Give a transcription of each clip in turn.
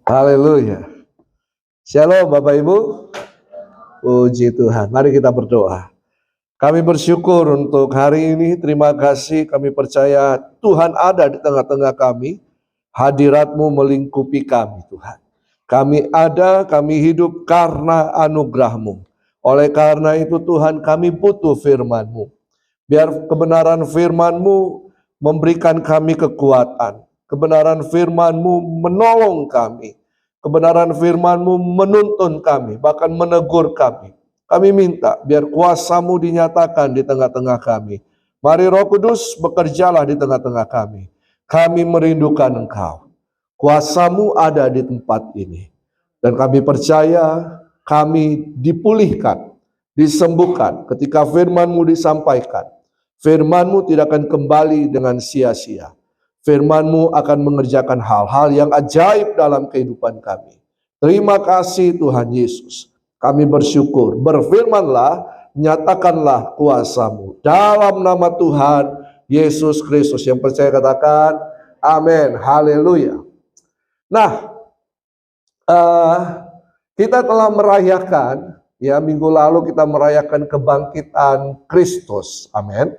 Haleluya. Shalom Bapak Ibu. Puji Tuhan. Mari kita berdoa. Kami bersyukur untuk hari ini. Terima kasih, kami percaya Tuhan ada di tengah-tengah kami. Hadirat-Mu melingkupi kami Tuhan. Kami ada, kami hidup karena anugerah-Mu. Oleh karena itu Tuhan, kami butuh firman-Mu. Biar kebenaran firman-Mu memberikan kami kekuatan. Kebenaran firman-Mu menolong kami. Kebenaran firman-Mu menuntun kami, bahkan menegur kami. Kami minta biar kuasa-Mu dinyatakan di tengah-tengah kami. Mari Roh Kudus bekerjalah di tengah-tengah kami. Kami merindukan Engkau. Kuasa-Mu ada di tempat ini. Dan kami percaya kami dipulihkan, disembuhkan ketika firman-Mu disampaikan. Firman-Mu tidak akan kembali dengan sia-sia. Firman-Mu akan mengerjakan hal-hal yang ajaib dalam kehidupan kami. Terima kasih Tuhan Yesus. Kami bersyukur. Berfirmanlah, nyatakanlah kuasa-Mu. Dalam nama Tuhan Yesus Kristus. Yang percaya katakan, amin. Haleluya. Nah, kita telah merayakan, ya minggu lalu kita merayakan kebangkitan Kristus. Amin.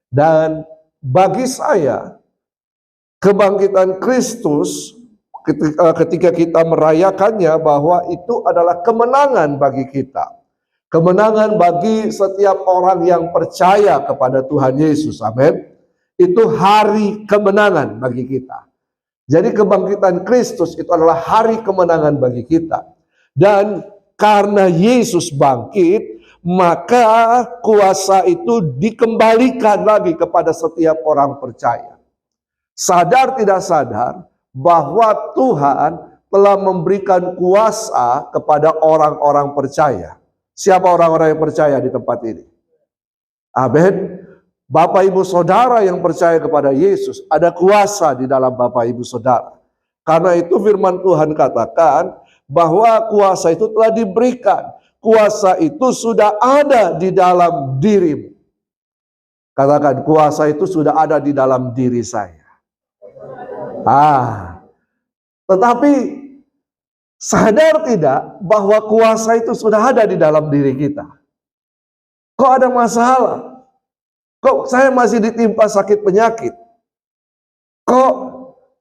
Dan bagi saya, kebangkitan Kristus ketika kita merayakannya bahwa itu adalah kemenangan bagi kita. Kemenangan bagi setiap orang yang percaya kepada Tuhan Yesus. Amin. Itu hari kemenangan bagi kita. Jadi kebangkitan Kristus itu adalah hari kemenangan bagi kita. Dan karena Yesus bangkit, maka kuasa itu dikembalikan lagi kepada setiap orang percaya. Sadar tidak sadar bahwa Tuhan telah memberikan kuasa kepada orang-orang percaya. Siapa orang-orang yang percaya di tempat ini? Amin. Bapak ibu saudara yang percaya kepada Yesus, ada kuasa di dalam bapak ibu saudara. Karena itu firman Tuhan katakan bahwa kuasa itu telah diberikan. Kuasa itu sudah ada di dalam dirimu. Katakan, kuasa itu sudah ada di dalam diri saya. Tetapi sadar tidak bahwa kuasa itu sudah ada di dalam diri kita? Kok ada masalah? Kok saya masih ditimpa sakit penyakit? Kok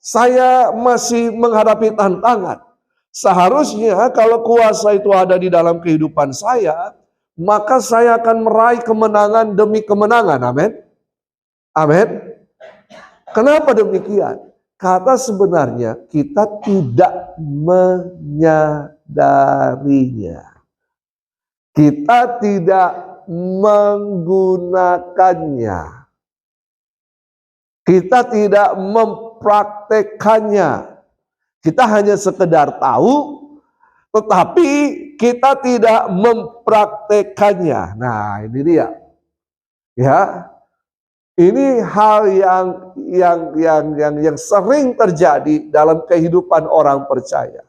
saya masih menghadapi tantangan? Seharusnya kalau kuasa itu ada di dalam kehidupan saya, maka saya akan meraih kemenangan demi kemenangan. Amin. Amin. Kenapa demikian? Karena sebenarnya kita tidak menyadarinya. Kita tidak menggunakannya. Kita tidak mempraktekannya. Kita hanya sekedar tahu, tetapi kita tidak mempraktekannya. Nah, ini dia. Ya. Ini hal yang sering terjadi dalam kehidupan orang percaya.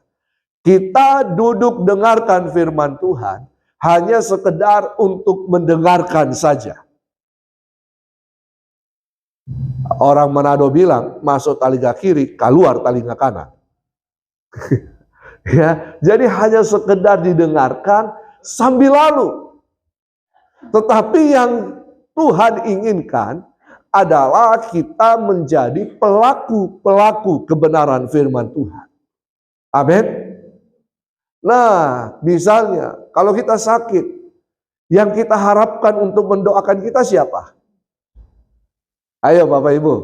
Kita duduk dengarkan firman Tuhan hanya sekedar untuk mendengarkan saja. Orang Manado bilang, masuk telinga kiri, keluar telinga kanan. Ya, jadi hanya sekedar didengarkan sambil lalu. Tetapi yang Tuhan inginkan adalah kita menjadi pelaku-pelaku kebenaran firman Tuhan. Amin. Nah, misalnya kalau kita sakit, yang kita harapkan untuk mendoakan kita siapa? Ayo Bapak Ibu.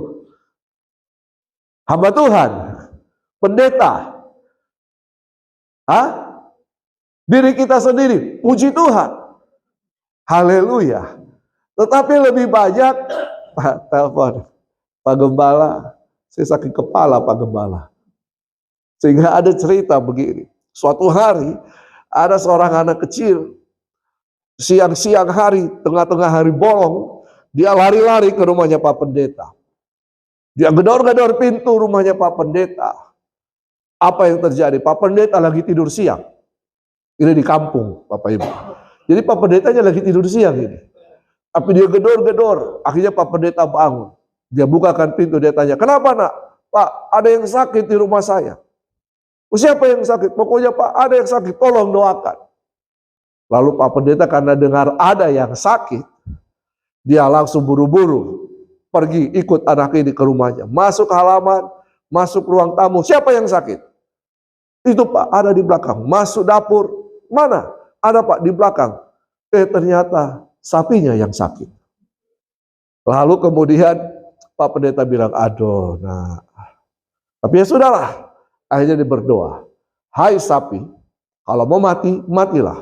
Hamba Tuhan, pendeta. Diri kita sendiri, puji Tuhan. Haleluya. Tetapi lebih banyak, telepon, Pak Gembala, saya sakit kepala Pak Gembala. Sehingga ada cerita begini. Suatu hari, ada seorang anak kecil, siang-siang hari, tengah-tengah hari bolong, dia lari-lari ke rumahnya Pak Pendeta. Dia gedor-gedor pintu rumahnya Pak Pendeta. Apa yang terjadi? Pak Pendeta lagi tidur siang. Ini di kampung, Bapak Ibu. Jadi Pak Pendetanya lagi tidur siang ini. Tapi dia gedor-gedor. Akhirnya Pak Pendeta bangun. Dia bukakan pintu, dia tanya, kenapa nak? Pak, ada yang sakit di rumah saya. Siapa yang sakit? Pokoknya Pak, ada yang sakit, tolong doakan. Lalu Pak Pendeta karena dengar ada yang sakit, dia langsung buru-buru pergi ikut anak ini ke rumahnya. Masuk halaman, masuk ruang tamu. Siapa yang sakit? Itu Pak, ada di belakang. Masuk dapur. Mana? Ada Pak, di belakang. Ternyata sapinya yang sakit. Lalu kemudian Pak Pendeta bilang, aduh, nah. Tapi ya sudahlah. Akhirnya dia berdoa. Hai sapi, kalau mau mati, matilah.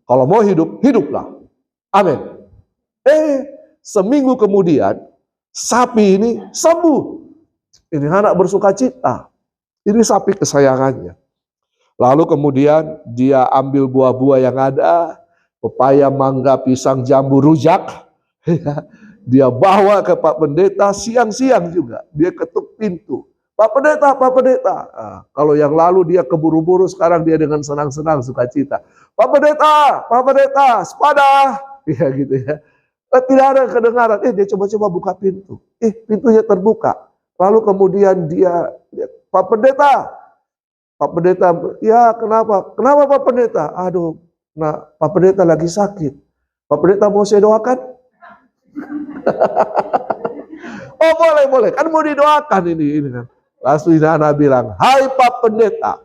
Kalau mau hidup, hiduplah. Amin. Seminggu kemudian, sapi ini sembuh. Ini anak bersuka cita. Ini sapi kesayangannya. Lalu kemudian dia ambil buah-buah yang ada, pepaya, mangga, pisang, jambu, rujak. Dia bawa ke Pak Pendeta siang-siang juga. Dia ketuk pintu. Pak Pendeta, Pak Pendeta. Nah, kalau yang lalu dia keburu-buru, sekarang dia dengan senang-senang sukacita. Pak Pendeta, sepada. Ya gitu ya. Tidak ada kedengaran. Dia coba-coba buka pintu. Pintunya terbuka. Lalu kemudian dia, Pak Pendeta, ya kenapa? Kenapa Pak Pendeta? Aduh, nah Pak Pendeta lagi sakit. Pak Pendeta mau saya doakan? Oh boleh, kan mau didoakan ini kan. Langsung anak bilang, hai Pak Pendeta,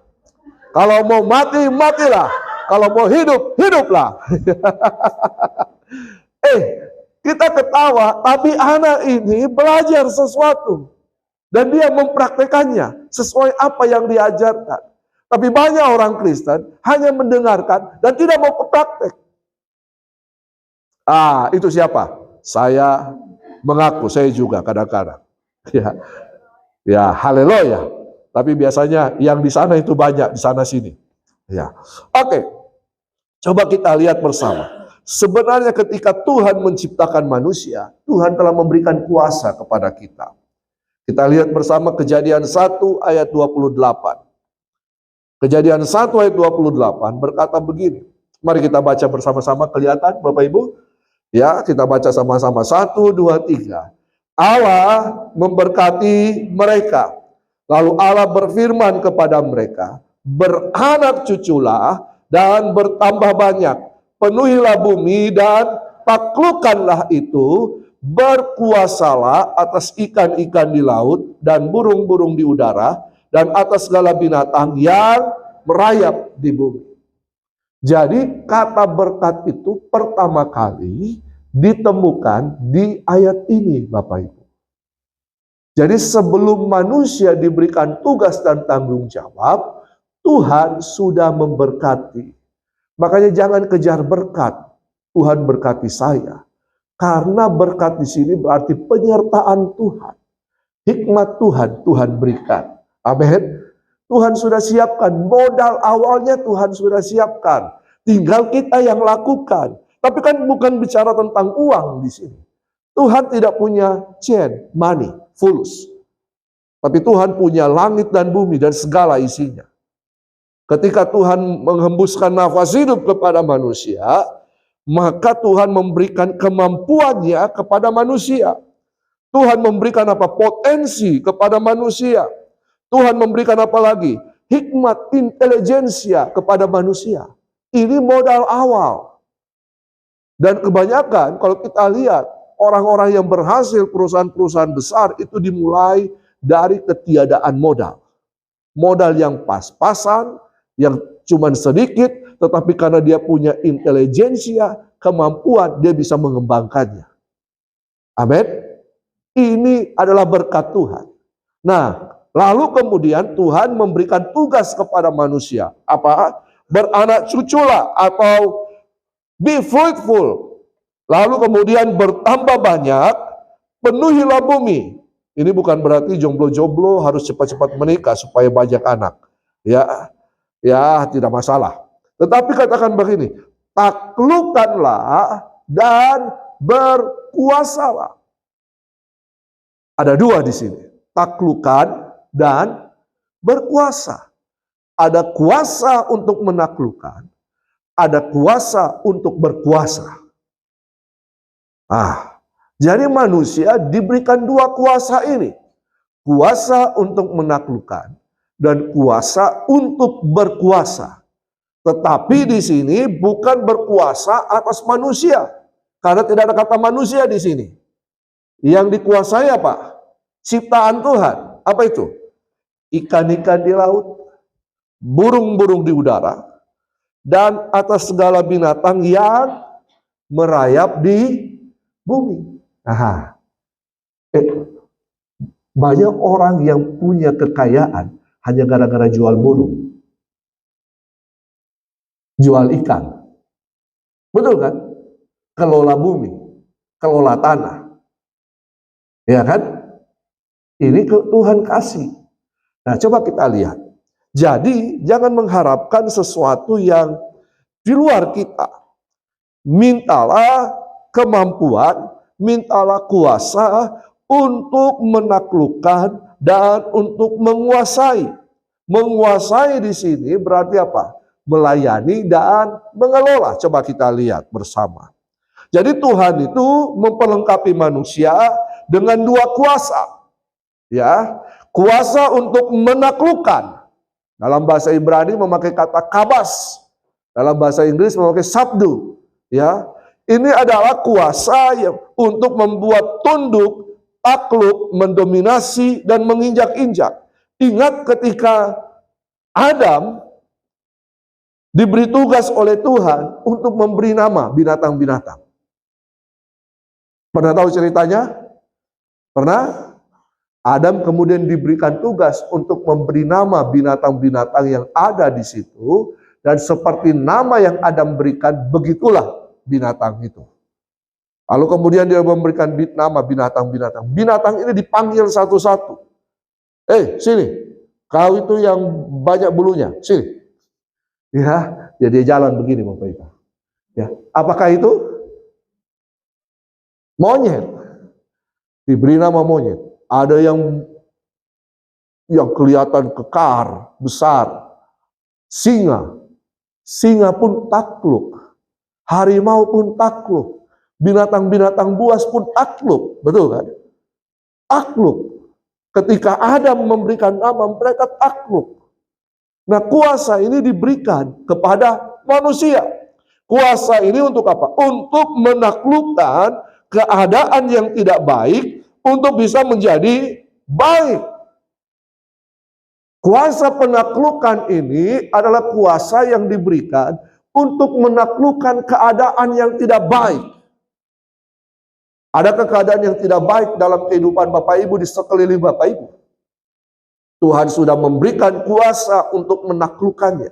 kalau mau mati, matilah. Kalau mau hidup, hiduplah. Kita ketawa, tapi anak ini belajar sesuatu. Dan dia mempraktekannya sesuai apa yang diajarkan. Tapi banyak orang Kristen hanya mendengarkan dan tidak mau praktek. Itu siapa? Saya mengaku, saya juga kadang-kadang. Ya, haleluya. Tapi biasanya yang di sana itu banyak, di sana sini. Ya. Oke. Coba kita lihat bersama. Sebenarnya ketika Tuhan menciptakan manusia, Tuhan telah memberikan kuasa kepada kita. Kita lihat bersama Kejadian 1 ayat 28. Kejadian 1 ayat 28 berkata begini. Mari kita baca bersama-sama, kelihatan Bapak Ibu? Ya, kita baca sama-sama. 1, 2, 3. Allah memberkati mereka. Lalu Allah berfirman kepada mereka, beranak cuculah dan bertambah banyak. Penuhilah bumi dan taklukkanlah itu. Berkuasalah atas ikan-ikan di laut dan burung-burung di udara dan atas segala binatang yang merayap di bumi. Jadi kata berkat itu pertama kali ditemukan di ayat ini, Bapak Ibu. Jadi sebelum manusia diberikan tugas dan tanggung jawab, Tuhan sudah memberkati. Makanya jangan kejar berkat. Tuhan berkati saya. Karena berkat di sini berarti penyertaan Tuhan. Hikmat Tuhan berikan. Amin. Tuhan sudah siapkan. Modal awalnya Tuhan sudah siapkan. Tinggal kita yang lakukan. Tapi kan bukan bicara tentang uang di sini. Tuhan tidak punya money, fulus. Tapi Tuhan punya langit dan bumi dan segala isinya. Ketika Tuhan menghembuskan nafas hidup kepada manusia, maka Tuhan memberikan kemampuannya kepada manusia. Tuhan memberikan apa? Potensi kepada manusia. Tuhan memberikan apa lagi? Hikmat, intelijensia kepada manusia. Ini modal awal. Dan kebanyakan kalau kita lihat, orang-orang yang berhasil, perusahaan-perusahaan besar itu dimulai dari ketiadaan modal. Modal yang pas-pasan, yang cuma sedikit, tetapi karena dia punya intelijensia, kemampuan, dia bisa mengembangkannya. Amin. Ini adalah berkat Tuhan. Nah, lalu kemudian Tuhan memberikan tugas kepada manusia. Apa? Beranak cuculah atau be fruitful. Lalu kemudian bertambah banyak, penuhilah bumi. Ini bukan berarti jomblo-jomblo harus cepat-cepat menikah supaya banyak anak. Ya, tidak masalah. Tetapi katakan begini, taklukkanlah dan berkuasalah. Ada dua di sini, taklukkan dan berkuasa. Ada kuasa untuk menaklukkan, ada kuasa untuk berkuasa. Jadi manusia diberikan dua kuasa ini. Kuasa untuk menaklukkan dan kuasa untuk berkuasa. Tetapi di sini bukan berkuasa atas manusia, karena tidak ada kata manusia di sini. Yang dikuasai apa? Ciptaan Tuhan. Apa itu? Ikan-ikan di laut, burung-burung di udara, dan atas segala binatang yang merayap di bumi. Nah, banyak orang yang punya kekayaan hanya gara-gara jual burung, jual ikan. Betul kan? Kelola bumi, kelola tanah. Ya kan? Ini Tuhan kasih. Nah, coba kita lihat. Jadi, jangan mengharapkan sesuatu yang di luar kita. Mintalah kemampuan, mintalah kuasa untuk menaklukkan dan untuk menguasai. Menguasai di sini berarti apa? Melayani dan mengelola. Coba kita lihat bersama. Jadi Tuhan itu memperlengkapi manusia dengan dua kuasa. Ya, kuasa untuk menaklukkan. Dalam bahasa Ibrani memakai kata kabas. Dalam bahasa Inggris memakai sabdu. Ya, ini adalah kuasa yang untuk membuat tunduk, takluk, mendominasi dan menginjak-injak. Ingat ketika Adam diberi tugas oleh Tuhan untuk memberi nama binatang-binatang. Pernah tahu ceritanya? Pernah? Adam kemudian diberikan tugas untuk memberi nama binatang-binatang yang ada di situ, dan seperti nama yang Adam berikan, begitulah binatang itu. Lalu kemudian dia memberikan nama binatang-binatang. Binatang ini dipanggil satu-satu. Sini, kau itu yang banyak bulunya, sini. Ya, dia jalan begini, Bapak Ibu. Ya, apakah itu? Monyet. Diberi nama monyet. Ada yang kelihatan kekar, besar. Singa. Singa pun takluk. Harimau pun takluk. Binatang-binatang buas pun takluk. Betul kan? Takluk. Ketika Adam memberikan nama, mereka takluk. Nah, kuasa ini diberikan kepada manusia. Kuasa ini untuk apa? Untuk menaklukkan keadaan yang tidak baik, untuk bisa menjadi baik. Kuasa penaklukan ini adalah kuasa yang diberikan untuk menaklukkan keadaan yang tidak baik. Adakah keadaan yang tidak baik dalam kehidupan Bapak Ibu, di sekeliling Bapak Ibu? Tuhan sudah memberikan kuasa untuk menaklukkannya.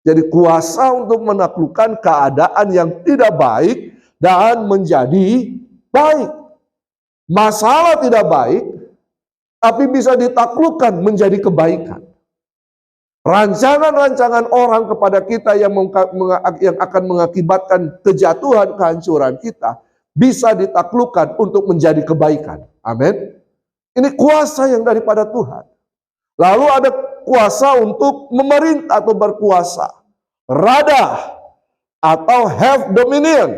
Jadi kuasa untuk menaklukkan keadaan yang tidak baik dan menjadi baik. Masalah tidak baik, tapi bisa ditaklukkan menjadi kebaikan. Rancangan-rancangan orang kepada kita yang akan mengakibatkan kejatuhan, kehancuran kita, bisa ditaklukkan untuk menjadi kebaikan. Amin. Ini kuasa yang daripada Tuhan. Lalu ada kuasa untuk memerintah atau berkuasa. Radah atau have dominion.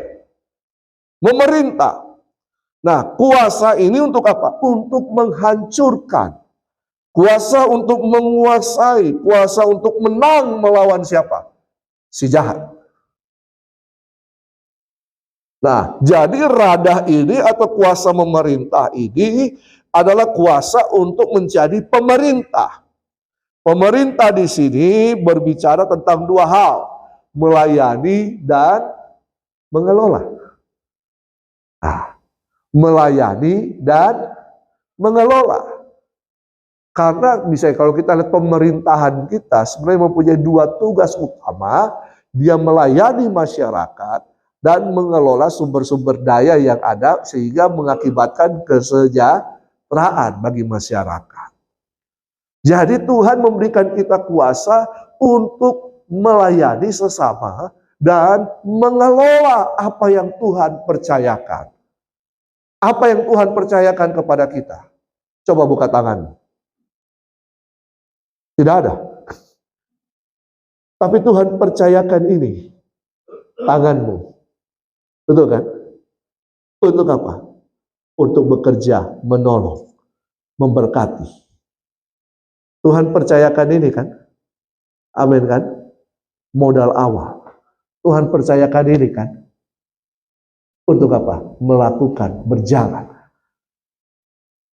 Memerintah. Nah, kuasa ini untuk apa? Untuk menghancurkan. Kuasa untuk menguasai. Kuasa untuk menang melawan siapa? Si jahat. Nah, jadi radah ini atau kuasa memerintah ini adalah kuasa untuk menjadi pemerintah. Pemerintah di sini berbicara tentang dua hal. Melayani dan mengelola. Nah, melayani dan mengelola. Karena misalnya kalau kita lihat pemerintahan kita sebenarnya mempunyai dua tugas utama. Dia melayani masyarakat dan mengelola sumber-sumber daya yang ada sehingga mengakibatkan kesejahteraan bagi masyarakat. Jadi Tuhan memberikan kita kuasa untuk melayani sesama dan mengelola apa yang Tuhan percayakan. Apa yang Tuhan percayakan kepada kita? Coba buka tanganmu. Tidak ada. Tapi Tuhan percayakan ini. Tanganmu. Betul kan? Untuk apa? Untuk bekerja, menolong, memberkati. Tuhan percayakan ini kan? Amin kan? Modal awal. Tuhan percayakan ini kan? Untuk apa? Melakukan, berjalan.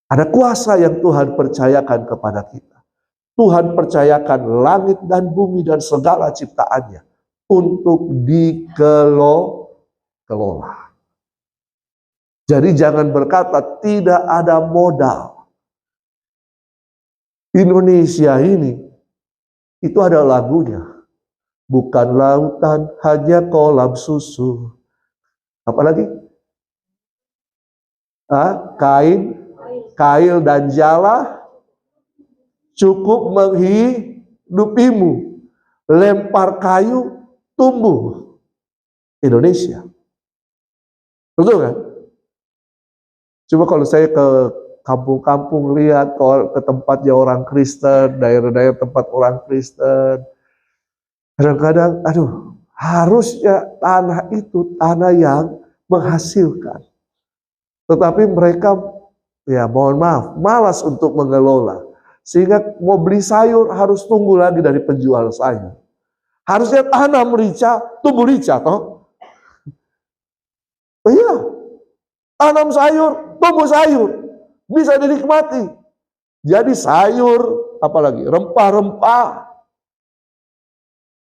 Ada kuasa yang Tuhan percayakan kepada kita. Tuhan percayakan langit dan bumi dan segala ciptaannya untuk dikelola. Jadi jangan berkata tidak ada modal. Indonesia ini, itu ada lagunya. Bukan lautan, hanya kolam susu. Apalagi? Kail dan jala cukup menghidupimu. Lempar kayu, tumbuh. Indonesia. Betul kan? Coba kalau saya ke kampung-kampung lihat ke tempatnya orang Kristen, daerah-daerah tempat orang Kristen, kadang-kadang, harusnya tanah itu tanah yang menghasilkan. Tetapi mereka, ya mohon maaf, malas untuk mengelola. Sehingga mau beli sayur harus tunggu lagi dari penjual sayur. Harusnya tanam rica, tumbuh rica, toh? Oh iya, tanam sayur, tumbuh sayur. Bisa dinikmati. Jadi sayur, apalagi rempah-rempah,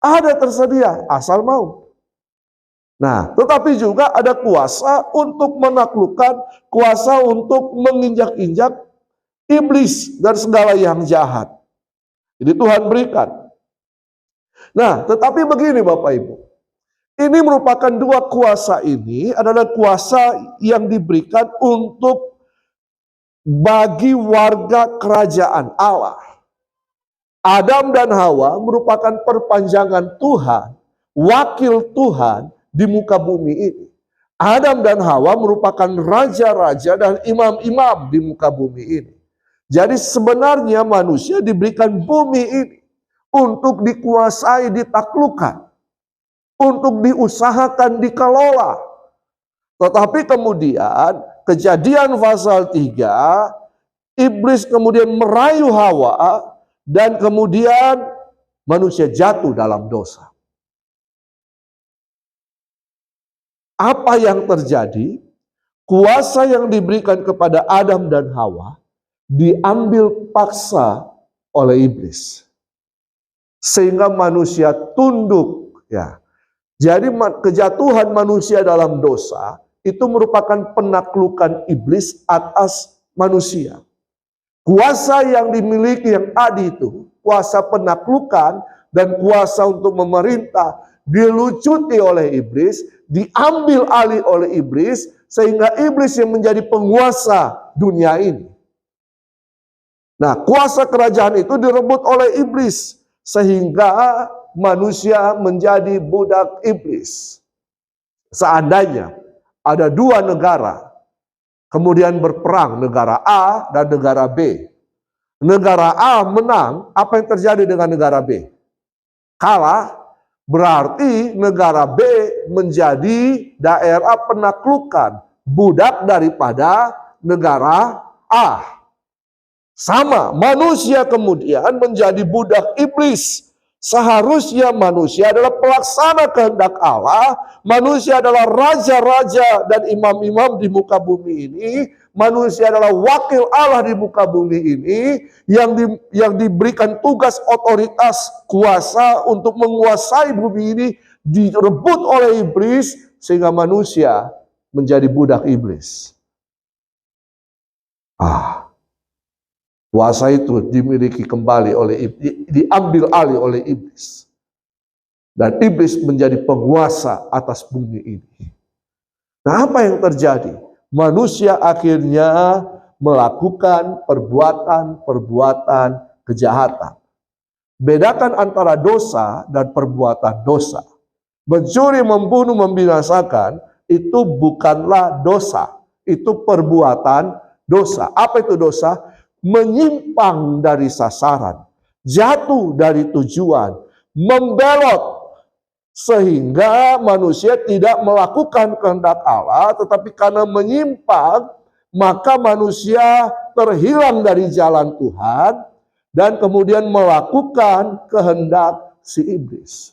ada tersedia, asal mau. Nah, tetapi juga ada kuasa untuk menaklukkan, kuasa untuk menginjak-injak iblis dan segala yang jahat. Jadi Tuhan berikan. Nah, tetapi begini Bapak Ibu. Ini merupakan dua kuasa ini adalah kuasa yang diberikan untuk bagi warga kerajaan Allah. Adam dan Hawa merupakan perpanjangan Tuhan, wakil Tuhan di muka bumi ini. Adam dan Hawa merupakan raja-raja dan imam-imam di muka bumi ini. Jadi sebenarnya manusia diberikan bumi ini untuk dikuasai, ditaklukkan, untuk diusahakan, dikelola. Tetapi kemudian Kejadian pasal 3, iblis kemudian merayu Hawa dan kemudian manusia jatuh dalam dosa. Apa yang terjadi? Kuasa yang diberikan kepada Adam dan Hawa diambil paksa oleh iblis. Sehingga manusia tunduk, ya. Jadi kejatuhan manusia dalam dosa itu merupakan penaklukan iblis atas manusia. Kuasa yang dimiliki yang tadi itu, kuasa penaklukan dan kuasa untuk memerintah, dilucuti oleh iblis, diambil alih oleh iblis, sehingga iblis yang menjadi penguasa dunia ini. Nah, kuasa kerajaan itu direbut oleh iblis, sehingga manusia menjadi budak iblis. Seandainya ada dua negara, kemudian berperang, negara A dan negara B. Negara A menang, apa yang terjadi dengan negara B? Kalah, berarti negara B menjadi daerah penaklukan, budak daripada negara A. Sama, manusia kemudian menjadi budak iblis. Seharusnya manusia adalah pelaksana kehendak Allah, manusia adalah raja-raja dan imam-imam di muka bumi ini, manusia adalah wakil Allah di muka bumi ini, yang diberikan tugas, otoritas, kuasa untuk menguasai bumi ini, direbut oleh iblis, sehingga manusia menjadi budak iblis. Kuasa itu dimiliki kembali diambil alih oleh iblis. Dan iblis menjadi penguasa atas bumi ini. Nah, apa yang terjadi? Manusia akhirnya melakukan perbuatan-perbuatan kejahatan. Bedakan antara dosa dan perbuatan dosa. Mencuri, membunuh, membinasakan, itu bukanlah dosa. Itu perbuatan dosa. Apa itu dosa? Menyimpang dari sasaran, jatuh dari tujuan, membelot, sehingga manusia tidak melakukan kehendak Allah, tetapi karena menyimpang, maka manusia terhilang dari jalan Tuhan, dan kemudian melakukan kehendak si iblis.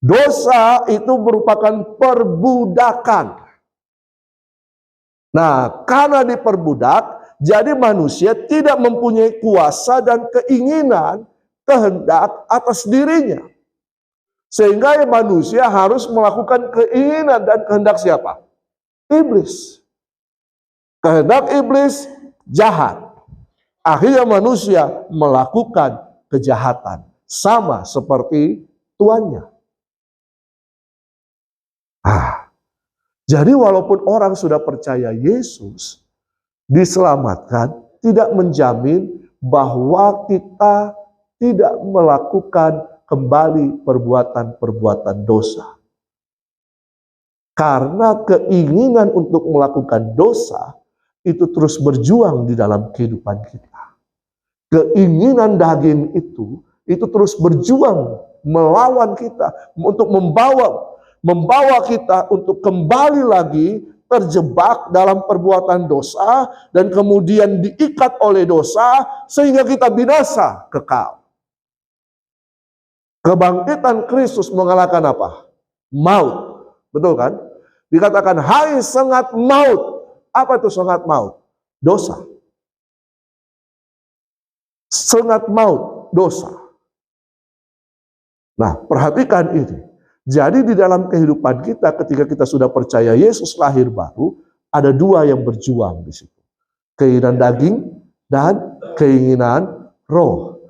Dosa itu merupakan perbudakan. Nah, karena diperbudak, jadi manusia tidak mempunyai kuasa dan keinginan, kehendak atas dirinya. Sehingga manusia harus melakukan keinginan dan kehendak siapa? Iblis. Kehendak iblis jahat. Akhirnya manusia melakukan kejahatan. Sama seperti tuannya. Jadi walaupun orang sudah percaya Yesus diselamatkan, tidak menjamin bahwa kita tidak melakukan kembali perbuatan-perbuatan dosa. Karena keinginan untuk melakukan dosa itu terus berjuang di dalam kehidupan kita. Keinginan daging itu terus berjuang melawan kita untuk membawa kita untuk kembali lagi terjebak dalam perbuatan dosa dan kemudian diikat oleh dosa sehingga kita binasa kekal. Kebangkitan Kristus mengalahkan apa? Maut. Betul kan? Dikatakan, hai sengat maut. Apa itu sengat maut? Dosa. Sengat maut, dosa. Nah, perhatikan ini. Jadi di dalam kehidupan kita ketika kita sudah percaya Yesus lahir baru, ada dua yang berjuang di situ. Keinginan daging dan keinginan roh.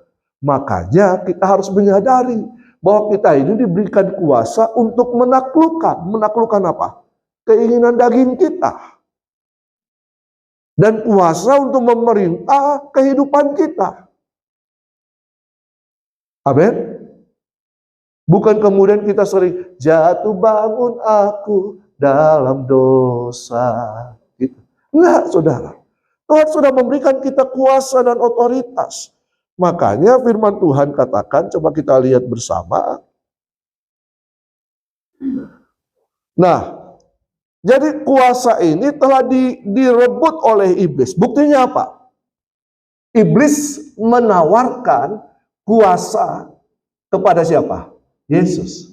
Makanya kita harus menyadari bahwa kita ini diberikan kuasa untuk menaklukkan. Menaklukkan apa? Keinginan daging kita. Dan kuasa untuk memerintah kehidupan kita. Amin. Bukan kemudian kita sering jatuh bangun aku dalam dosa. Gitu. Enggak, saudara. Tuhan sudah memberikan kita kuasa dan otoritas. Makanya firman Tuhan katakan, coba kita lihat bersama. Nah, jadi kuasa ini telah direbut oleh iblis. Buktinya apa? Iblis menawarkan kuasa kepada siapa? Yesus.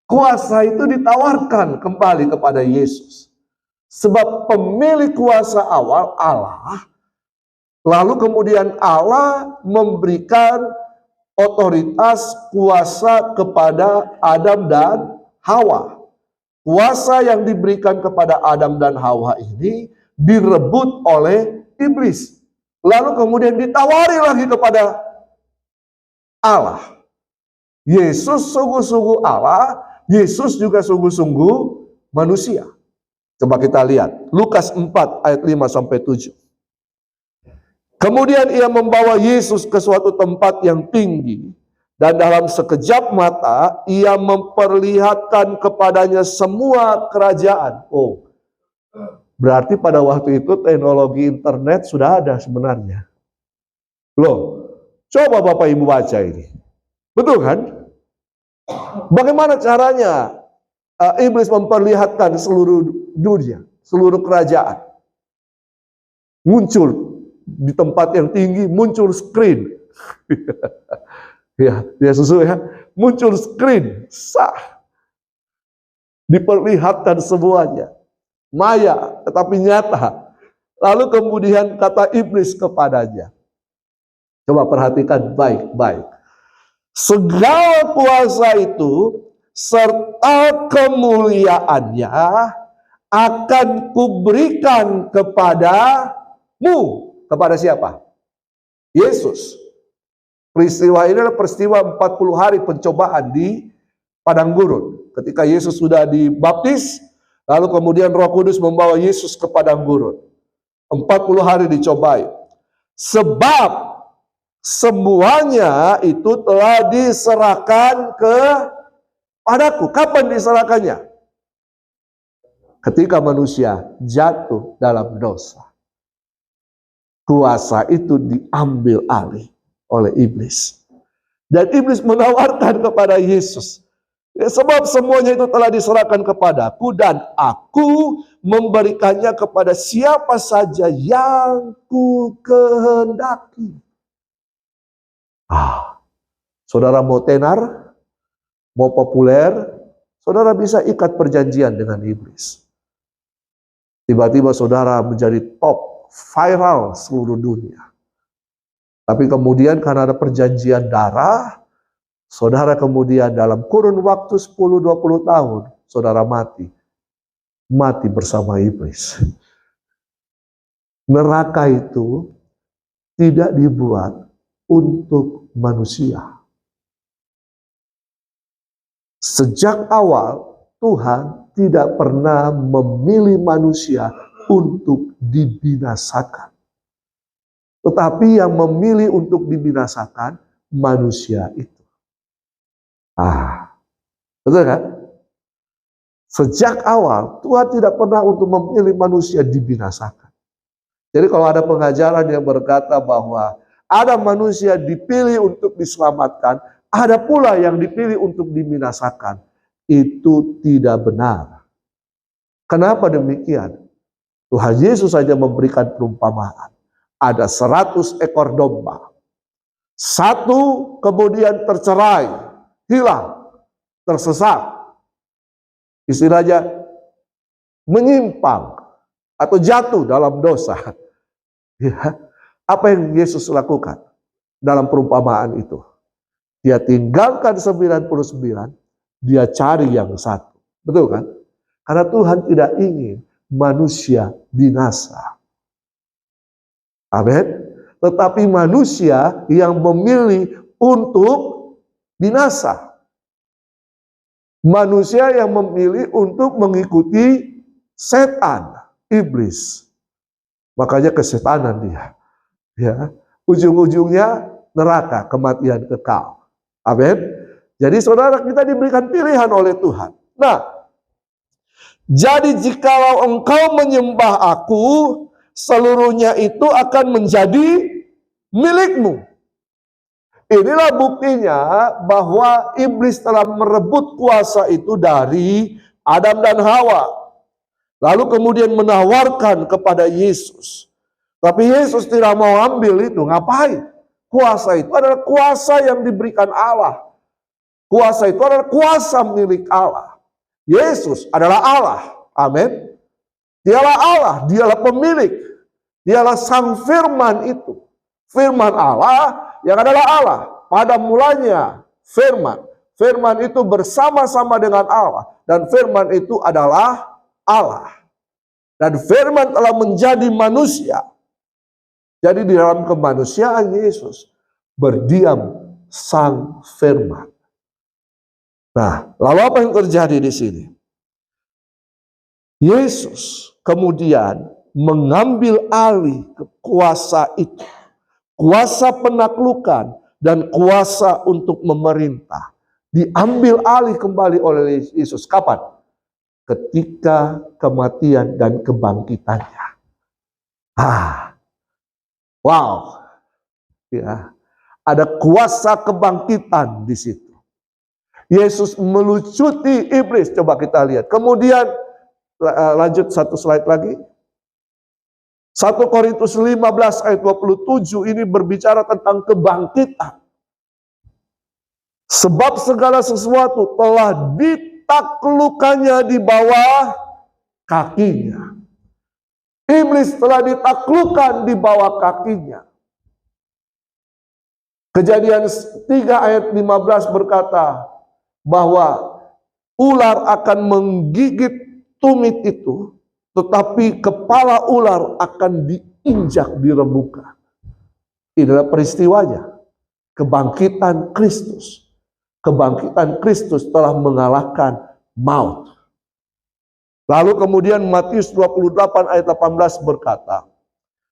Kuasa itu ditawarkan kembali kepada Yesus. Sebab pemilik kuasa awal Allah, lalu kemudian Allah memberikan otoritas kuasa kepada Adam dan Hawa. Kuasa yang diberikan kepada Adam dan Hawa ini direbut oleh iblis. Lalu kemudian ditawari lagi kepada Allah. Yesus sungguh-sungguh Allah, Yesus juga sungguh-sungguh manusia. Coba kita lihat Lukas 4 ayat 5-7. Kemudian ia membawa Yesus ke suatu tempat yang tinggi dan dalam sekejap mata ia memperlihatkan kepadanya semua kerajaan. Oh, berarti pada waktu itu teknologi internet sudah ada sebenarnya. Loh, coba Bapak Ibu baca ini. Betul kan? Bagaimana caranya iblis memperlihatkan seluruh dunia, seluruh kerajaan? Muncul di tempat yang tinggi, muncul screen. Ya sesuai ya. Muncul screen, sah. Diperlihatkan semuanya. Maya, tetapi nyata. Lalu kemudian kata iblis kepadanya. Coba perhatikan baik-baik. Segala kuasa itu serta kemuliaannya akan kuberikan kepadamu. Kepada siapa? Yesus. Peristiwa ini adalah peristiwa 40 hari pencobaan di padang gurun. Ketika Yesus sudah dibaptis, lalu kemudian Roh Kudus membawa Yesus ke padang gurun. 40 hari dicobai. Sebab semuanya itu telah diserahkan kepadaku. Kapan diserahkannya? Ketika manusia jatuh dalam dosa. Kuasa itu diambil alih oleh iblis. Dan iblis menawarkan kepada Yesus, Ya, sebab semuanya itu telah diserahkan kepadaku dan aku memberikannya kepada siapa saja yang ku kehendaki. Saudara mau tenar, mau populer, saudara bisa ikat perjanjian dengan iblis. Tiba-tiba saudara menjadi top, viral seluruh dunia. Tapi kemudian karena ada perjanjian darah, saudara kemudian dalam kurun waktu 10-20 tahun, saudara mati. Mati bersama iblis. Neraka itu tidak dibuat untuk manusia. Sejak awal, Tuhan tidak pernah memilih manusia untuk dibinasakan. Tetapi yang memilih untuk dibinasakan manusia itu. Betul kan? Sejak awal, Tuhan tidak pernah untuk memilih manusia dibinasakan. Jadi kalau ada pengajaran yang berkata bahwa ada manusia dipilih untuk diselamatkan, ada pula yang dipilih untuk dibinasakan. Itu tidak benar. Kenapa demikian? Tuhan Yesus saja memberikan perumpamaan. Ada 100 ekor domba. Satu kemudian tercerai, hilang, tersesat. Istilahnya menyimpang atau jatuh dalam dosa. Ya. Apa yang Yesus lakukan dalam perumpamaan itu? Dia tinggalkan 99, dia cari yang satu. Betul kan? Karena Tuhan tidak ingin manusia binasa. Amin. Tetapi manusia yang memilih untuk binasa. Manusia yang memilih untuk mengikuti setan, iblis. Makanya kesetanan dia. Ya, ujung-ujungnya neraka, kematian kekal. Amin. Jadi saudara, kita diberikan pilihan oleh Tuhan. Nah, jadi jikalau engkau menyembah aku, seluruhnya itu akan menjadi milikmu. Inilah buktinya bahwa iblis telah merebut kuasa itu dari Adam dan Hawa. Lalu kemudian menawarkan kepada Yesus. Tapi Yesus tidak mau ambil itu. Ngapain? Kuasa itu adalah kuasa yang diberikan Allah. Kuasa itu adalah kuasa milik Allah. Yesus adalah Allah. Amin. Dialah Allah, dialah pemilik. Dialah sang firman itu. Firman Allah yang adalah Allah. Pada mulanya firman. Firman itu bersama-sama dengan Allah. Dan firman itu adalah Allah. Dan firman telah menjadi manusia. Jadi di dalam kemanusiaan Yesus berdiam sang firman. Nah, lalu apa yang terjadi di sini? Yesus kemudian mengambil alih kuasa itu. Kuasa penaklukan dan kuasa untuk memerintah. Diambil alih kembali oleh Yesus. Kapan? Ketika kematian dan kebangkitannya. Wow. Ya. Ada kuasa kebangkitan di situ. Yesus melucuti iblis. Coba kita lihat. Kemudian lanjut satu slide lagi. 1 Korintus 15 ayat 27 ini berbicara tentang kebangkitan. Sebab segala sesuatu telah ditaklukkannya di bawah kakinya. Iblis telah ditaklukkan di bawah kakinya. Kejadian 3 ayat 15 berkata bahwa ular akan menggigit tumit itu, tetapi kepala ular akan diinjak di remukan. Inilah peristiwanya. Kebangkitan Kristus. Kebangkitan Kristus telah mengalahkan maut. Lalu kemudian Matius 28 ayat 18 berkata,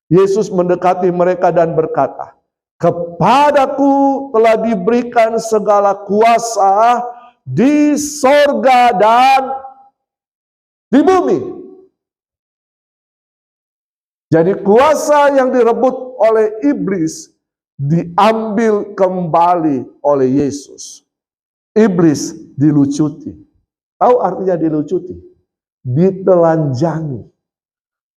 Yesus mendekati mereka dan berkata, kepadaku telah diberikan segala kuasa di sorga dan di bumi. Jadi kuasa yang direbut oleh iblis diambil kembali oleh Yesus. Iblis dilucuti. Tahu artinya dilucuti? Ditelanjangi.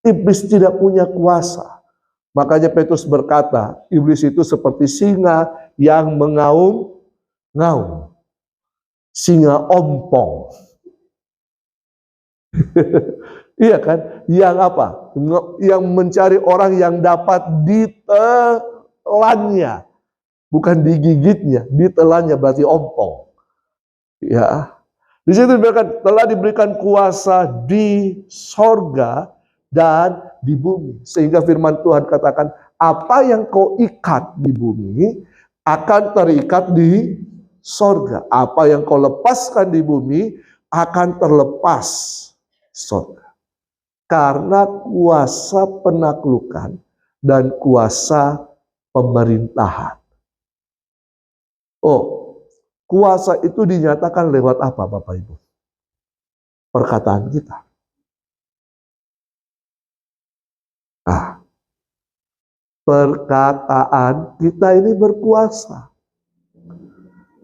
Iblis tidak punya kuasa. Makanya Petrus berkata, iblis itu seperti singa yang mengaum-ngaum. Singa ompong. Iya kan? Yang apa? Yang mencari orang yang dapat ditelannya. Bukan digigitnya, ditelannya berarti ompong. Ya. Di situ diberikan, telah diberikan kuasa di sorga dan di bumi. Sehingga firman Tuhan katakan, apa yang kau ikat di bumi akan terikat di sorga. Apa yang kau lepaskan di bumi akan terlepas sorga. Karena kuasa penaklukan dan kuasa pemerintahan. Oh, kuasa itu dinyatakan lewat apa, Bapak Ibu? Perkataan kita. Nah, perkataan kita ini berkuasa.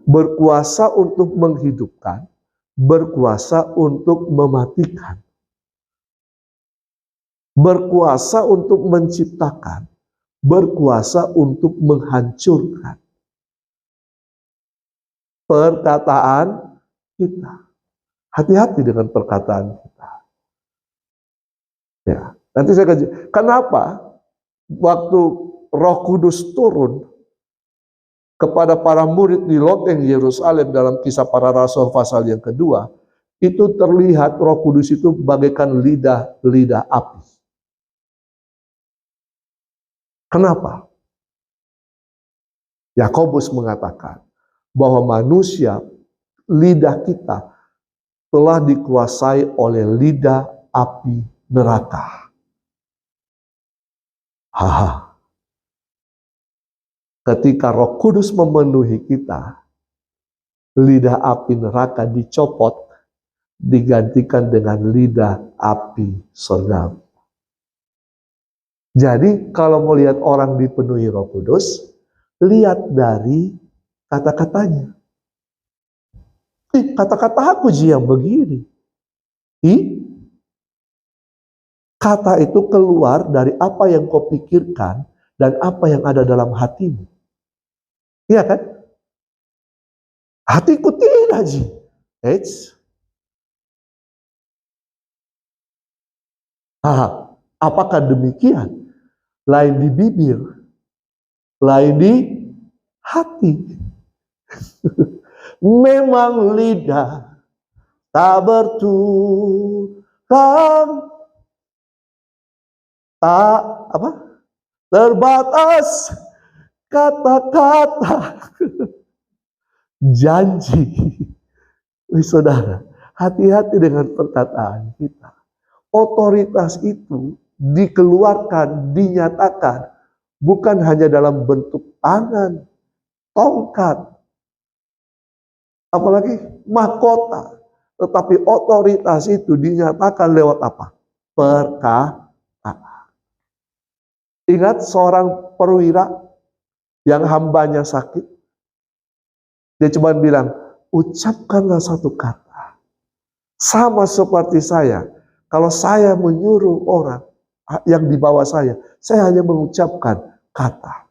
Berkuasa untuk menghidupkan, berkuasa untuk mematikan. Berkuasa untuk menciptakan, berkuasa untuk menghancurkan. Perkataan kita. Hati-hati dengan perkataan kita. Ya, nanti saya kaji. Kenapa waktu Roh Kudus turun kepada para murid di loteng Yerusalem dalam Kisah Para Rasul pasal yang kedua, itu terlihat Roh Kudus itu bagaikan lidah api. Kenapa? Yakobus mengatakan bahwa manusia, lidah kita telah dikuasai oleh lidah api neraka. Ketika Roh Kudus memenuhi kita, lidah api neraka dicopot, digantikan dengan lidah api surgawi. Jadi kalau mau lihat orang dipenuhi Roh Kudus, lihat dari kata-katanya. Kata-kata aku yang begini. Kata itu keluar dari apa yang kau pikirkan dan apa yang ada dalam hatimu. Iya kan? Hatiku tidak, Ji. Apakah demikian? Lain di bibir, lain di hati. Memang lidah tak bertulang, tak terbatas kata-kata janji. Saudara, hati-hati dengan perkataan kita. Otoritas itu dikeluarkan, dinyatakan bukan hanya dalam bentuk tangan, tongkat, apalagi mahkota, tetapi otoritas itu dinyatakan lewat apa? Perkataan. Ingat seorang perwira yang hambanya sakit, dia cuma bilang, ucapkanlah satu kata. Sama seperti saya, kalau saya menyuruh orang yang di bawah saya hanya mengucapkan kata.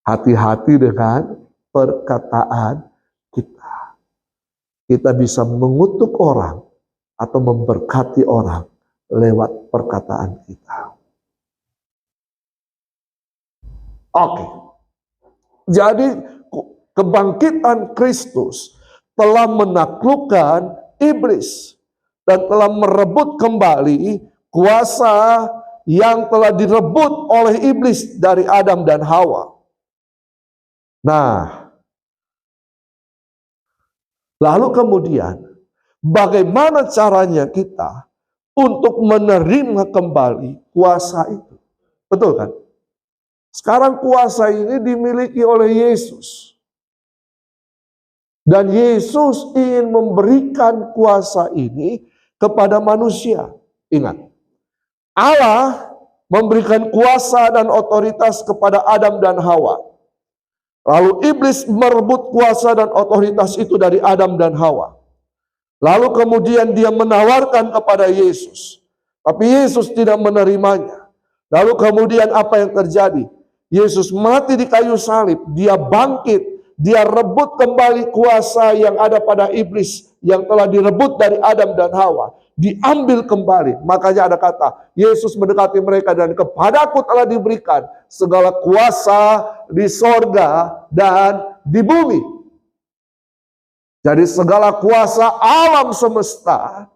Hati-hati dengan perkataan kita. Kita bisa mengutuk orang atau memberkati orang lewat perkataan kita. Oke. Jadi kebangkitan Kristus telah menaklukkan iblis dan telah merebut kembali kuasa yang telah direbut oleh iblis dari Adam dan Hawa. Nah, lalu kemudian bagaimana caranya kita untuk menerima kembali kuasa itu? Betul kan? Sekarang kuasa ini dimiliki oleh Yesus. Dan Yesus ingin memberikan kuasa ini kepada manusia. Ingat, Allah memberikan kuasa dan otoritas kepada Adam dan Hawa. Lalu iblis merebut kuasa dan otoritas itu dari Adam dan Hawa. Lalu kemudian dia menawarkan kepada Yesus. Tapi Yesus tidak menerimanya. Lalu kemudian apa yang terjadi? Yesus mati di kayu salib. Dia bangkit. Dia rebut kembali kuasa yang ada pada iblis. Yang telah direbut dari Adam dan Hawa. Diambil kembali. Makanya ada kata, Yesus mendekati mereka dan kepadaku telah diberikan segala kuasa di sorga dan di bumi. Jadi segala kuasa alam semesta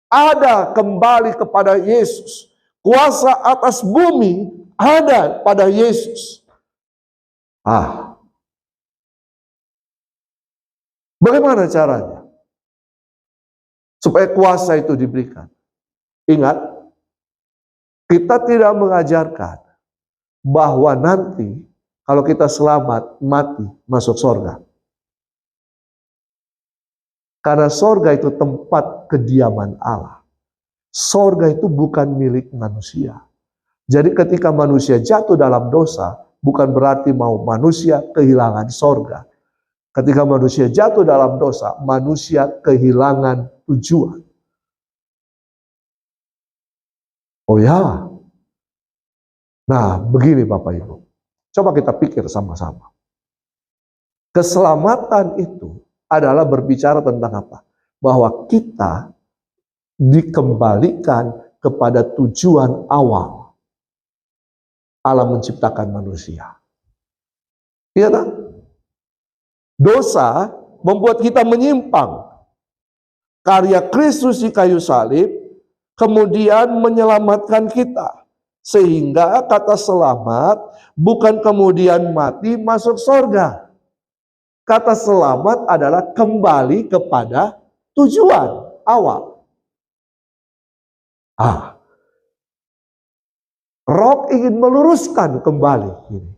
ada kembali kepada Yesus. Kuasa atas bumi ada pada Yesus. Bagaimana caranya? Supaya kuasa itu diberikan. Ingat, kita tidak mengajarkan bahwa nanti kalau kita selamat, mati, masuk sorga. Karena sorga itu tempat kediaman Allah. Sorga itu bukan milik manusia. Jadi ketika manusia jatuh dalam dosa, bukan berarti mau manusia kehilangan sorga. Ketika manusia jatuh dalam dosa, manusia kehilangan tujuan. Oh ya. Nah, begini Bapak Ibu. Coba kita pikir sama-sama. Keselamatan itu adalah berbicara tentang apa? Bahwa kita dikembalikan kepada tujuan awal Allah menciptakan manusia. Iya tak? Dosa membuat kita menyimpang. Karya Kristus di kayu salib kemudian menyelamatkan kita. Sehingga kata selamat bukan kemudian mati masuk sorga. Kata selamat adalah kembali kepada tujuan awal. Rob ingin meluruskan kembali ini.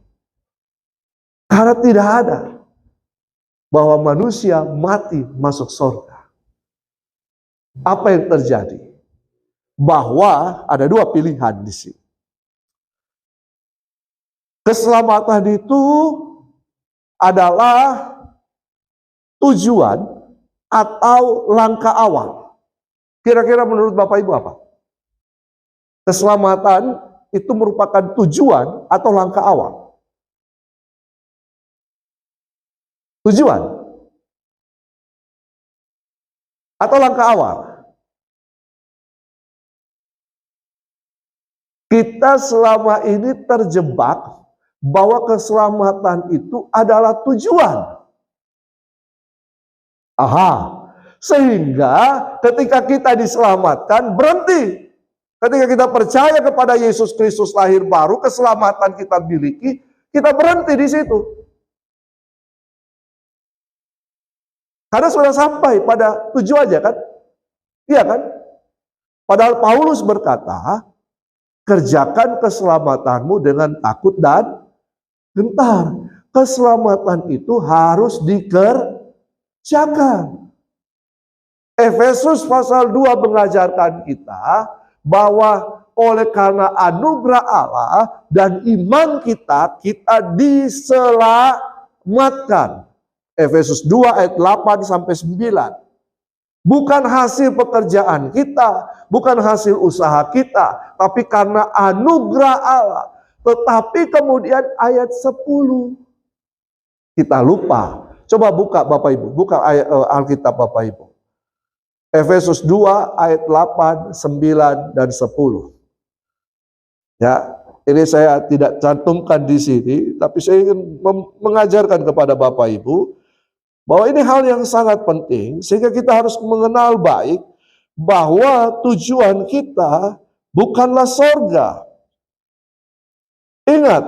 Karena tidak ada bahwa manusia mati masuk sorga. Apa yang terjadi? Bahwa ada dua pilihan di sini. Keselamatan itu adalah tujuan atau langkah awal. Kira-kira menurut Bapak Ibu apa? Keselamatan itu merupakan tujuan atau langkah awal? Tujuan atau langkah awal? Kita selama ini terjebak bahwa keselamatan itu adalah tujuan. Sehingga ketika kita diselamatkan berhenti. Ketika kita percaya kepada Yesus Kristus lahir baru, keselamatan kita miliki, kita berhenti di situ. Karena sudah sampai pada tujuannya kan? Iya kan? Padahal Paulus berkata, kerjakan keselamatanmu dengan takut dan gentar. Keselamatan itu harus dikerjakan. Efesus pasal 2 mengajarkan kita bahwa oleh karena anugerah Allah dan iman kita diselamatkan. Efesus 2 ayat 8 sampai 9. Bukan hasil pekerjaan kita, bukan hasil usaha kita, tapi karena anugerah Allah. Tetapi kemudian ayat 10 kita lupa. Coba buka Bapak Ibu, buka ayat Alkitab Bapak Ibu. Efesus 2 ayat 8, 9 dan 10. Ya, ini saya tidak cantumkan di sini, tapi saya ingin mengajarkan kepada Bapak Ibu bahwa ini hal yang sangat penting, sehingga kita harus mengenal baik bahwa tujuan kita bukanlah sorga. Ingat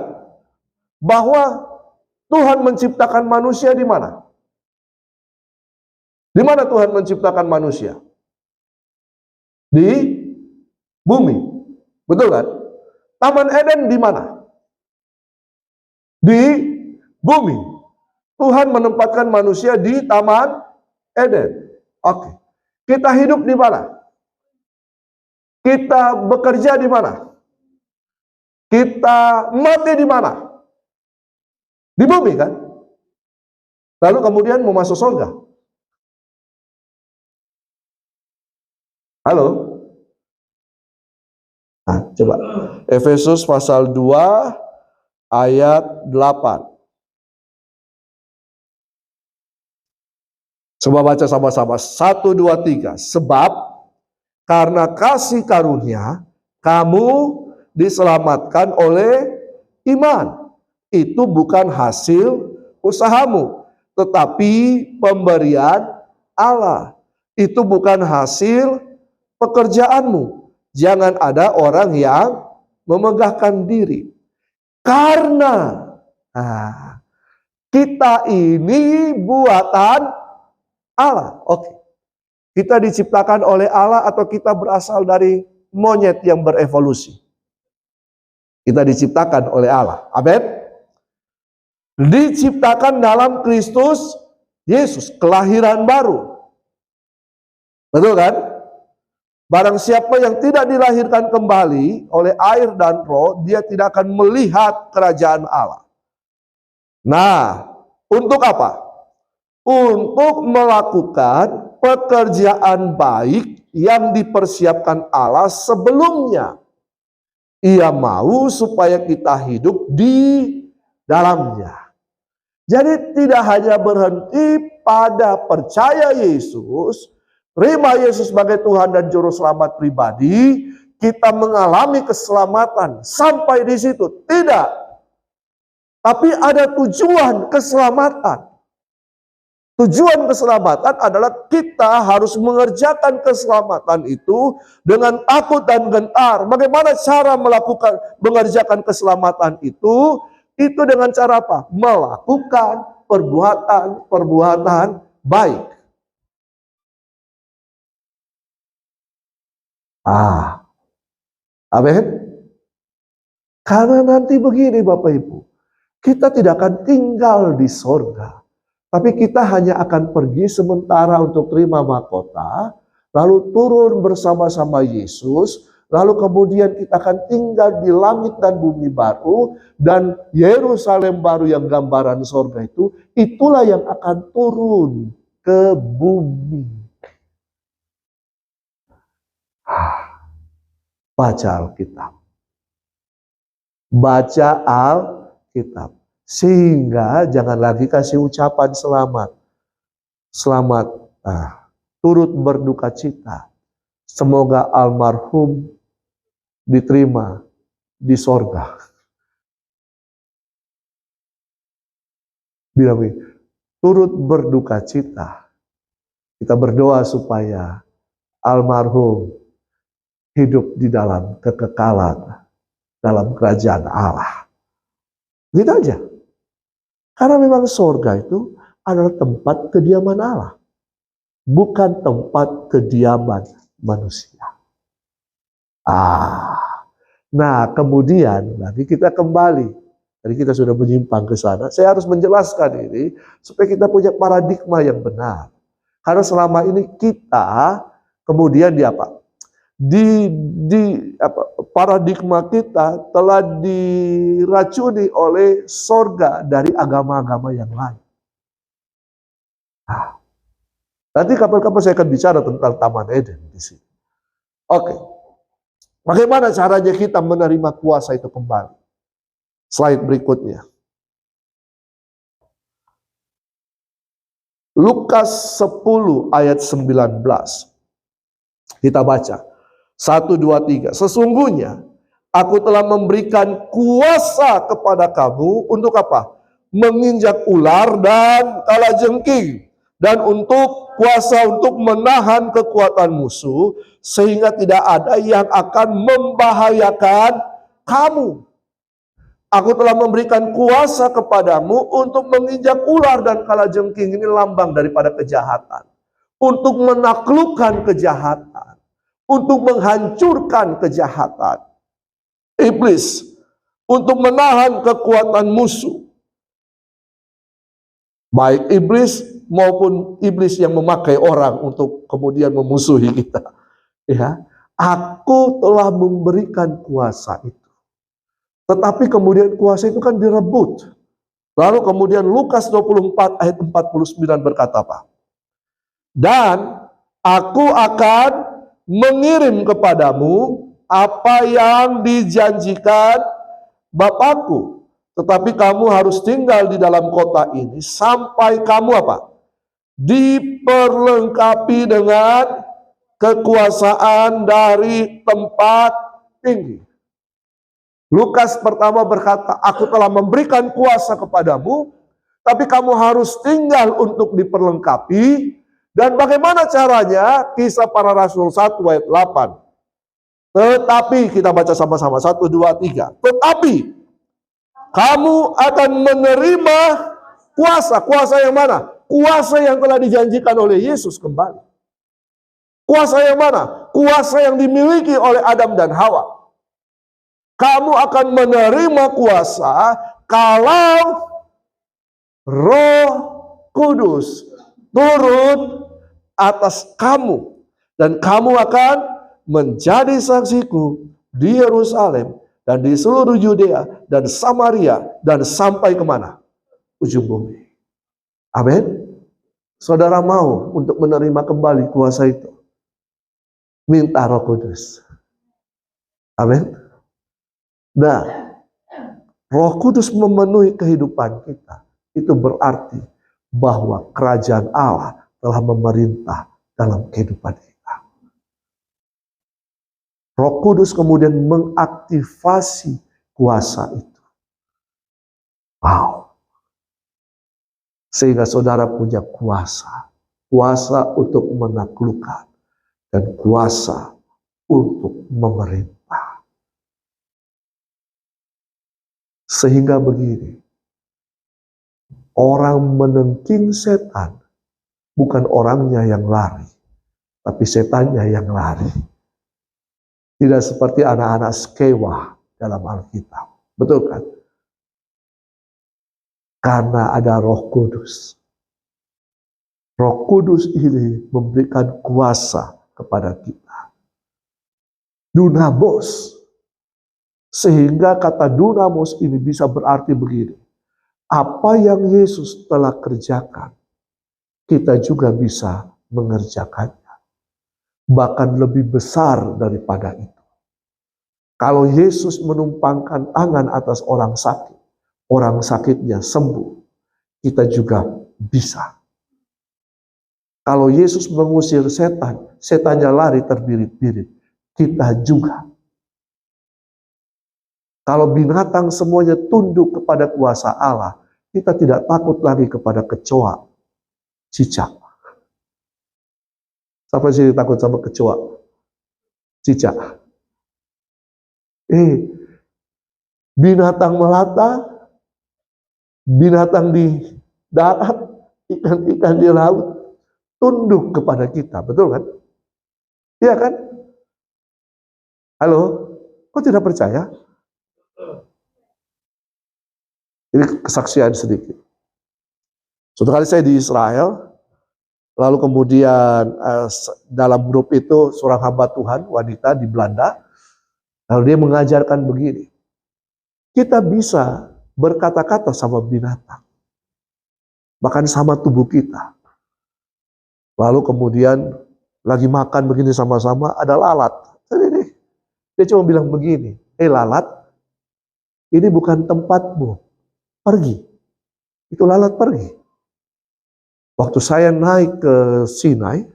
bahwa Tuhan menciptakan manusia di mana? Di mana Tuhan menciptakan manusia? Di bumi. Betul kan? Taman Eden di mana? Di bumi. Tuhan menempatkan manusia di Taman Eden. Oke. Kita hidup di mana? Kita bekerja di mana? Kita mati di mana? Di bumi kan? lalu kemudian mau masuk surga. Halo? Nah, coba. Efesus pasal 2 ayat 8. Coba baca sama-sama. 1, 2, 3. Sebab karena kasih karunia kamu diselamatkan oleh iman. Itu bukan hasil usahamu, tetapi pemberian Allah. Itu bukan hasil pekerjaanmu. Jangan ada orang yang memegahkan diri. Karena kita ini buatan Allah. Oke. Kita diciptakan oleh Allah atau kita berasal dari monyet yang berevolusi? Kita diciptakan oleh Allah. Amin. Diciptakan dalam Kristus Yesus, kelahiran baru. Betul kan? Barang siapa yang tidak dilahirkan kembali oleh air dan roh, dia tidak akan melihat kerajaan Allah. Nah, untuk apa? Untuk melakukan pekerjaan baik yang dipersiapkan Allah sebelumnya. Ia mau supaya kita hidup di dalamnya. Jadi tidak hanya berhenti pada percaya Yesus, terima Yesus sebagai Tuhan dan Juru Selamat pribadi, kita mengalami keselamatan sampai di situ. Tidak. Tapi ada tujuan keselamatan. Tujuan keselamatan adalah kita harus mengerjakan keselamatan itu dengan takut dan gentar. Bagaimana cara mengerjakan keselamatan itu? Itu dengan cara apa? Melakukan perbuatan baik. Amin. Karena nanti begini Bapak Ibu, kita tidak akan tinggal di sorga. Tapi kita hanya akan pergi sementara untuk terima mahkota, lalu turun bersama-sama Yesus, lalu kemudian kita akan tinggal di langit dan bumi baru, dan Yerusalem baru yang gambaran sorga itu, itulah yang akan turun ke bumi. Baca Alkitab. Baca Alkitab. Sehingga jangan lagi kasih ucapan selamat. Selamat, turut berduka cita. Semoga almarhum diterima di sorga. Bilang turut berduka cita. Kita berdoa supaya almarhum hidup di dalam kekekalan, dalam kerajaan Allah. Gitu aja. Karena memang sorga itu adalah tempat kediaman Allah. Bukan tempat kediaman manusia. Nah kemudian lagi kita kembali. Tadi kita sudah menyimpang ke sana. Saya harus menjelaskan ini supaya kita punya paradigma yang benar. Karena selama ini kita kemudian paradigma kita telah diracuni oleh sorga dari agama-agama yang lain. Nanti kapan-kapan saya akan bicara tentang Taman Eden di sini. Oke. Bagaimana caranya kita menerima kuasa itu kembali? Slide berikutnya. Lukas 10 ayat 19. Kita baca. 1, 2, 3. Sesungguhnya aku telah memberikan kuasa kepada kamu untuk apa? Menginjak ular dan kalajengking. Dan untuk kuasa untuk menahan kekuatan musuh. Sehingga tidak ada yang akan membahayakan kamu. Aku telah memberikan kuasa kepadamu untuk menginjak ular dan kalajengking. Ini lambang daripada kejahatan. Untuk menaklukkan kejahatan. Untuk menghancurkan kejahatan. Iblis. Untuk menahan kekuatan musuh. Baik iblis maupun iblis yang memakai orang untuk kemudian memusuhi kita. Ya, aku telah memberikan kuasa itu. Tetapi kemudian kuasa itu kan direbut. Lalu kemudian Lukas 24 ayat 49 berkata apa? Dan aku akan mengirim kepadamu apa yang dijanjikan Bapakku. Tetapi kamu harus tinggal di dalam kota ini sampai kamu apa? Diperlengkapi dengan kekuasaan dari tempat tinggi. Lukas pertama berkata, aku telah memberikan kuasa kepadamu, tapi kamu harus tinggal untuk diperlengkapi. Dan bagaimana caranya? Kisah Para Rasul 1 ayat 8. Tetapi, kita baca sama-sama, 1, 2, 3. Tetapi, kamu akan menerima kuasa. Kuasa yang mana? Kuasa yang telah dijanjikan oleh Yesus kembali. Kuasa yang mana? Kuasa yang dimiliki oleh Adam dan Hawa. Kamu akan menerima kuasa kalau Roh Kudus turun atas kamu. Dan kamu akan menjadi saksiku di Yerusalem dan di seluruh Yudea dan Samaria dan sampai kemana? Ujung bumi. Amin. Saudara mau untuk menerima kembali kuasa itu? Minta Roh Kudus. Amin. Nah, Roh Kudus memenuhi kehidupan kita. Itu berarti bahwa kerajaan Allah telah memerintah dalam kehidupan kita. Roh Kudus kemudian mengaktifasi kuasa itu. Wow. Sehingga saudara punya kuasa. Kuasa untuk menaklukkan. Dan kuasa untuk memerintah. Sehingga begini, orang menengking setan, bukan orangnya yang lari, tapi setannya yang lari. Tidak seperti anak-anak Skewa dalam Alkitab. Betul kan? Karena ada Roh Kudus. Roh Kudus ini memberikan kuasa kepada kita. Dunamos. Sehingga kata dunamos ini bisa berarti begini. Apa yang Yesus telah kerjakan, kita juga bisa mengerjakannya. Bahkan lebih besar daripada itu. Kalau Yesus menumpangkan tangan atas orang sakitnya sembuh, kita juga bisa. Kalau Yesus mengusir setan, setannya lari terbirit-birit, kita juga. Kalau binatang semuanya tunduk kepada kuasa Allah, kita tidak takut lagi kepada kecoa, cicak. Siapa sih takut sama kecoa, cicak? Binatang melata, binatang di darat, ikan-ikan di laut, tunduk kepada kita, betul kan? Iya kan? Halo, kok tidak percaya? Ini kesaksian sedikit. Suatu kali saya di Israel, lalu kemudian dalam grup itu seorang hamba Tuhan, wanita di Belanda, lalu dia mengajarkan begini, kita bisa berkata-kata sama binatang, bahkan sama tubuh kita. Lalu kemudian lagi makan begini sama-sama, ada lalat. Dia cuma bilang begini, lalat, ini bukan tempatmu. Pergi. Itu lalat pergi. Waktu saya naik ke Sinai,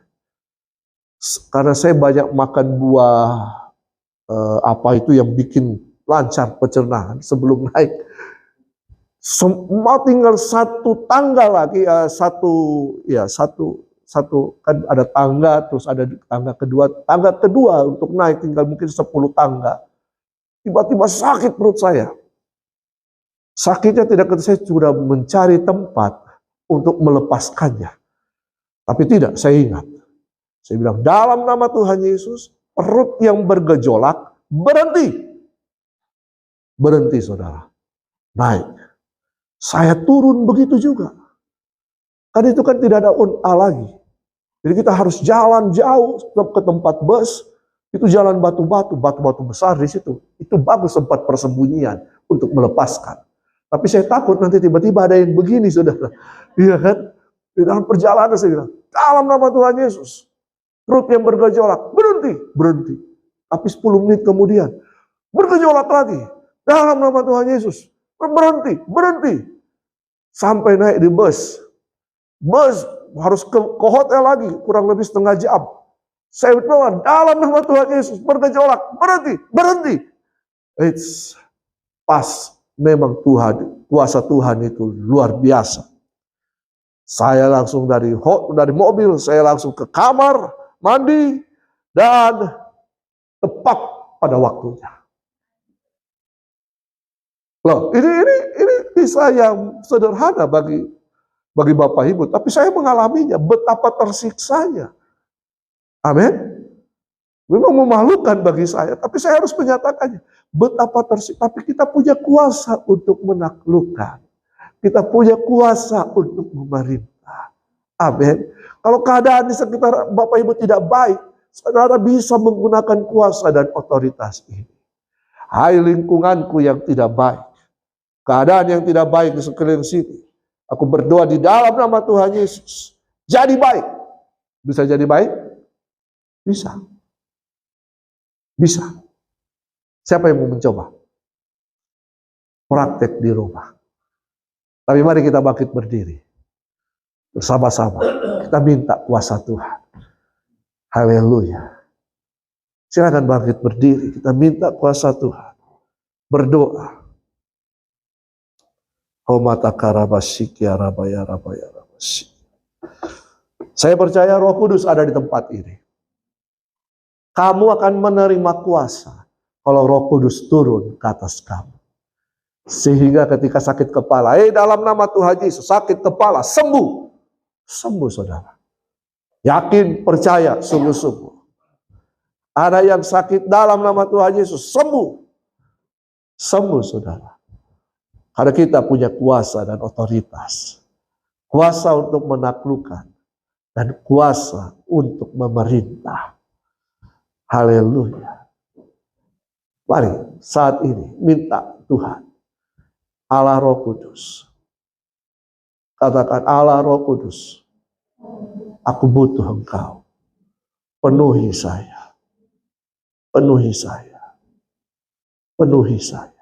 karena saya banyak makan buah apa itu yang bikin lancar pencernaan sebelum naik. Semua tinggal satu tangga lagi, satu kan ada tangga, terus ada tangga kedua untuk naik tinggal mungkin 10 tangga. Tiba-tiba sakit perut saya. Sakitnya tidak, saya sudah mencari tempat untuk melepaskannya. Tapi tidak, saya ingat. Saya bilang, dalam nama Tuhan Yesus, perut yang bergejolak, berhenti. Berhenti saudara. Naik. Saya turun begitu juga. Kan itu kan tidak ada on-A lagi. Jadi kita harus jalan jauh ke tempat bus. Itu jalan batu-batu besar di situ. Itu bagus tempat persembunyian untuk melepaskan. Tapi saya takut nanti tiba-tiba ada yang begini, saudara. Iya kan? Di dalam perjalanan saya bilang, dalam nama Tuhan Yesus, perut yang bergejolak, berhenti. Tapi 10 menit kemudian, bergejolak lagi. Dalam nama Tuhan Yesus, berhenti. Sampai naik di bus. Bus harus ke hotel lagi, kurang lebih setengah jam. Saya berdoa, dalam nama Tuhan Yesus, bergejolak, berhenti. It's pas, memang Tuhan, kuasa Tuhan itu luar biasa. Saya langsung dari mobil, saya langsung ke kamar, mandi, dan tepat pada waktunya. Loh, ini kisah yang sederhana bagi Bapak Ibu, tapi saya mengalaminya, betapa tersiksanya. Amin. Memang memalukan bagi saya, tapi saya harus menyatakannya. Betapa tersiksa, tapi kita punya kuasa untuk menaklukkan. Kita punya kuasa untuk memerintah. Amin. Kalau keadaan di sekitar Bapak Ibu tidak baik, saudara bisa menggunakan kuasa dan otoritas ini. Hai lingkunganku yang tidak baik, keadaan yang tidak baik di sekeliling sini, aku berdoa di dalam nama Tuhan Yesus, jadi baik. Bisa jadi baik? Bisa. Siapa yang mau mencoba? Praktek di rumah. Tapi mari kita bangkit berdiri. Bersama-sama. Kita minta kuasa Tuhan. Haleluya. Silakan bangkit berdiri. Kita minta kuasa Tuhan. Berdoa. Saya percaya Roh Kudus ada di tempat ini. Kamu akan menerima kuasa kalau Roh Kudus turun ke atas kamu. Sehingga ketika sakit kepala, dalam nama Tuhan Yesus, sakit kepala, sembuh. Sembuh saudara. Yakin, percaya, sungguh-sungguh. Ada yang sakit dalam nama Tuhan Yesus, sembuh. Sembuh saudara. Karena kita punya kuasa dan otoritas. Kuasa untuk menaklukkan. Dan kuasa untuk memerintah. Haleluya. Mari saat ini minta Tuhan. Allah Roh Kudus. Katakan, Allah Roh Kudus. Aku butuh Engkau. Penuhi saya. Penuhi saya. Penuhi saya.